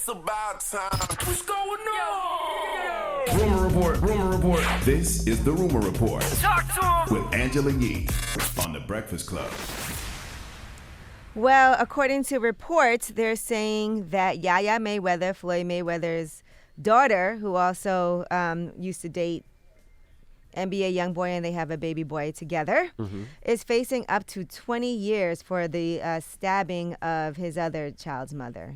about time. What's going on? Rumor report. This is the Rumor Report. Talk to him. With Angela Yee on The Breakfast Club. Well, according to reports, they're saying that Yaya Mayweather, Floyd Mayweather's daughter, who also used to date NBA YoungBoy, and they have a baby boy together, is facing up to 20 years for the stabbing of his other child's mother.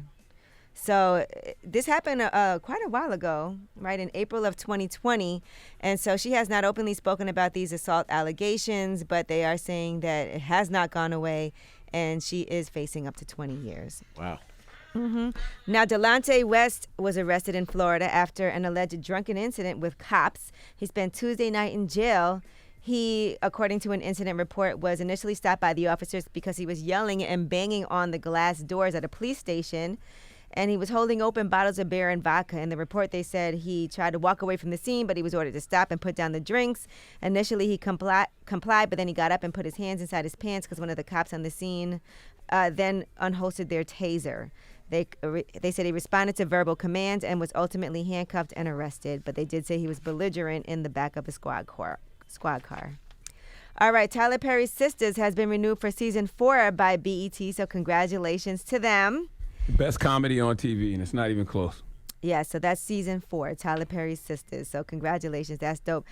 So this happened quite a while ago, right, in April of 2020. And so she has not openly spoken about these assault allegations, but they are saying that it has not gone away, and she is facing up to 20 years. Wow. Now, Delante West was arrested in Florida after an alleged drunken incident with cops. He spent Tuesday night in jail. He, according to an incident report, was initially stopped by the officers because he was yelling and banging on the glass doors at a police station. And he was holding open bottles of beer and vodka. In the report, they said he tried to walk away from the scene, but he was ordered to stop and put down the drinks. Initially, he complied, but then he got up and put his hands inside his pants because one of the cops on the scene then unholstered their taser. They said he responded to verbal commands and was ultimately handcuffed and arrested, but they did say he was belligerent in the back of a squad car. All right, Tyler Perry's Sisters has been renewed for season 4 by BET, so congratulations to them. Best comedy on TV, and it's not even close. Yeah, so that's season 4, Tyler Perry's Sisters. So congratulations, that's dope.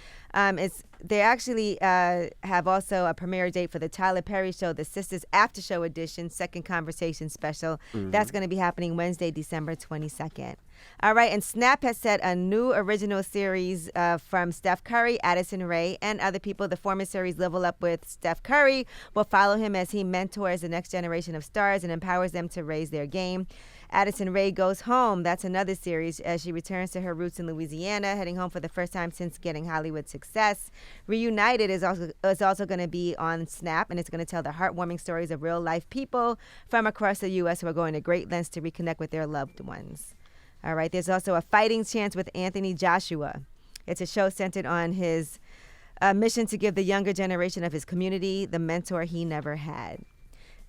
They actually have also a premiere date for the Tyler Perry Show, the Sisters After Show Edition, Second Conversation Special. That's going to be happening Wednesday, December 22nd. All right, and Snap has set a new original series from Steph Curry, Addison Rae, and other people. The former series Level Up with Steph Curry will follow him as he mentors the next generation of stars and empowers them to raise their game. Addison Rae goes home. That's another series as she returns to her roots in Louisiana, heading home for the first time since getting Hollywood success. Reunited is also going to be on Snap, and it's going to tell the heartwarming stories of real-life people from across the U.S. who are going to great lengths to reconnect with their loved ones. All right, there's also a Fighting Chance with Anthony Joshua. It's a show centered on his mission to give the younger generation of his community the mentor he never had.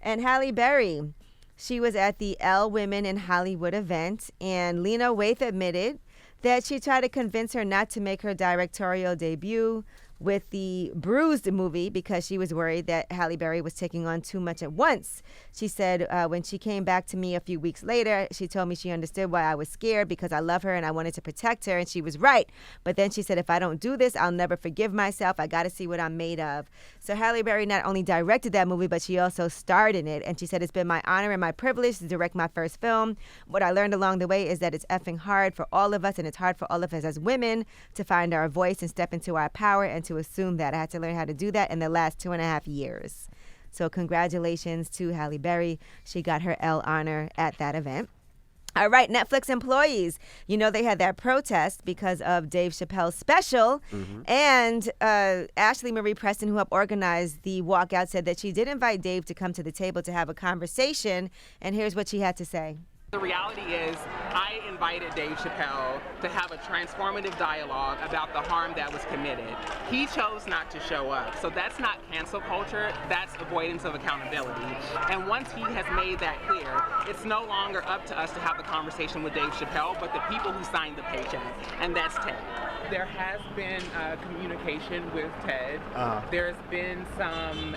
And Halle Berry, she was at the Elle Women in Hollywood event, and Lena Waithe admitted that she tried to convince her not to make her directorial debut with the Bruised movie because she was worried that Halle Berry was taking on too much at once. She said when she came back to me a few weeks later, she told me she understood why I was scared because I love her and I wanted to protect her, and she was right. But then she said, if I don't do this, I'll never forgive myself. I got to see what I'm made of. So Halle Berry not only directed that movie, but she also starred in it. And she said, it's been my honor and my privilege to direct my first film. What I learned along the way is that it's effing hard for all of us, and it's hard for all of us as women to find our voice and step into our power and to assume that. I had to learn how to do that in the last 2.5 years. So congratulations to Halle Berry. She got her Elle honor at that event. All right, Netflix employees, you know, they had that protest because of Dave Chappelle's special. And Ashleymarie Preston, who helped organize the walkout, said that she did invite Dave to come to the table to have a conversation. And here's what she had to say. The reality is, I invited Dave Chappelle to have a transformative dialogue about the harm that was committed. He chose not to show up. So that's not cancel culture, that's avoidance of accountability. And once he has made that clear, it's no longer up to us to have the conversation with Dave Chappelle, but the people who signed the paycheck, and that's Ted. There has been communication with Ted. There's been some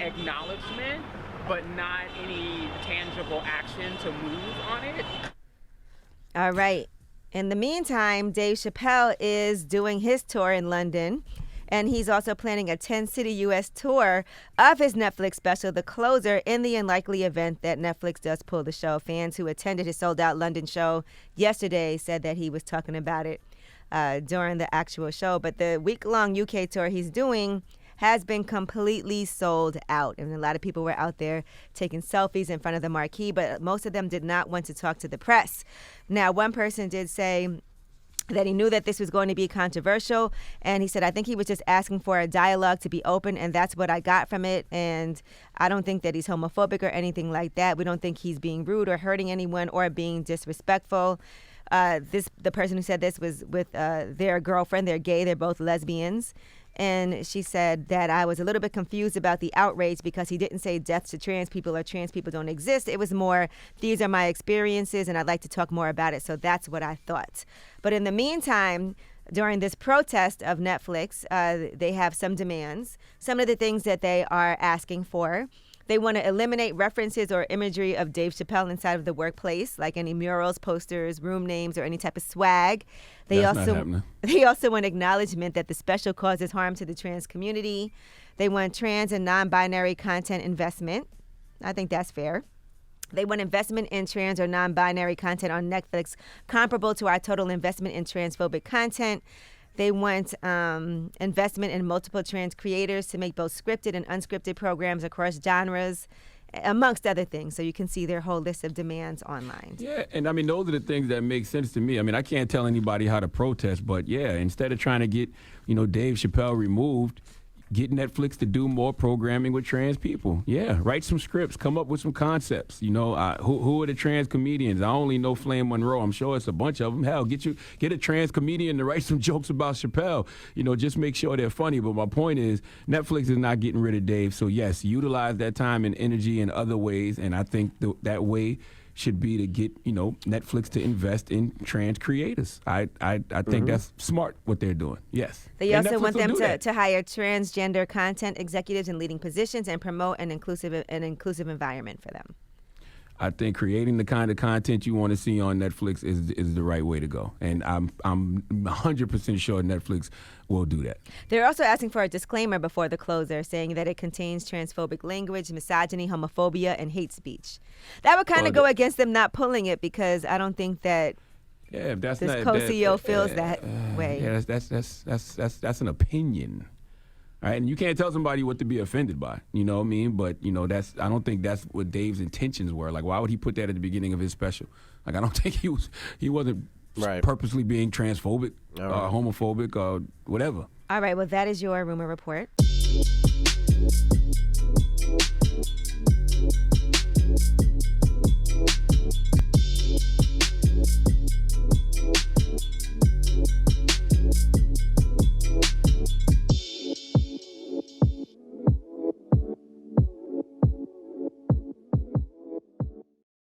acknowledgement, but not any tangible action to move on it. All right. In the meantime, Dave Chappelle is doing his tour in London, and he's also planning a 10-city U.S. tour of his Netflix special, The Closer, in the unlikely event that Netflix does pull the show. Fans who attended his sold-out London show yesterday said that he was talking about it during the actual show. But the week-long UK tour he's doing has been completely sold out. And a lot of people were out there taking selfies in front of the marquee, but most of them did not want to talk to the press. Now, one person did say that he knew that this was going to be controversial, and he said, I think he was just asking for a dialogue to be open, and that's what I got from it. And I don't think that he's homophobic or anything like that. We don't think he's being rude or hurting anyone or being disrespectful. The person who said this was with their girlfriend. They're gay. They're both lesbians. And she said that I was a little bit confused about the outrage because he didn't say death to trans people or trans people don't exist. It was more, these are my experiences and I'd like to talk more about it. So that's what I thought. But in the meantime, during this protest of Netflix, they have some demands. Some of the things that they are asking for. They want to eliminate references or imagery of Dave Chappelle inside of the workplace, like any murals, posters, room names, or any type of swag. That's not happening. They also want acknowledgement that the special causes harm to the trans community. They want trans and non-binary content investment. I think that's fair. They want investment in trans or non-binary content on Netflix comparable to our total investment in transphobic content. They want investment in multiple trans creators to make both scripted and unscripted programs across genres, amongst other things. So you can see their whole list of demands online. Yeah, and I mean, those are the things that make sense to me. I mean, I can't tell anybody how to protest, but yeah, instead of trying to get, Dave Chappelle removed, get Netflix to do more programming with trans people. Yeah, write some scripts, come up with some concepts. Who are the trans comedians? I only know Flame Monroe. I'm sure it's a bunch of them. Hell, get a trans comedian to write some jokes about Chappelle. Just make sure they're funny. But my point is, Netflix is not getting rid of Dave. So yes, utilize that time and energy in other ways. And I think that way should be to get Netflix to invest in trans creators. I think that's smart what they're doing. Yes. They And also Netflix want will them do that. to hire transgender content executives in leading positions and promote an inclusive environment for them. I think creating the kind of content you want to see on Netflix is the right way to go, and I'm 100% sure Netflix will do that. They're also asking for a disclaimer before the closer, saying that it contains transphobic language, misogyny, homophobia, and hate speech. That would kind of go against them not pulling it, because I don't think that That's this not co-CEO feels that way. Yeah, that's an opinion. All right, and you can't tell somebody what to be offended by, you know what I mean? But, I don't think that's what Dave's intentions were. Like, why would he put that at the beginning of his special? Like, I don't think he wasn't purposely being transphobic or homophobic or whatever. All right, well, that is your rumor report.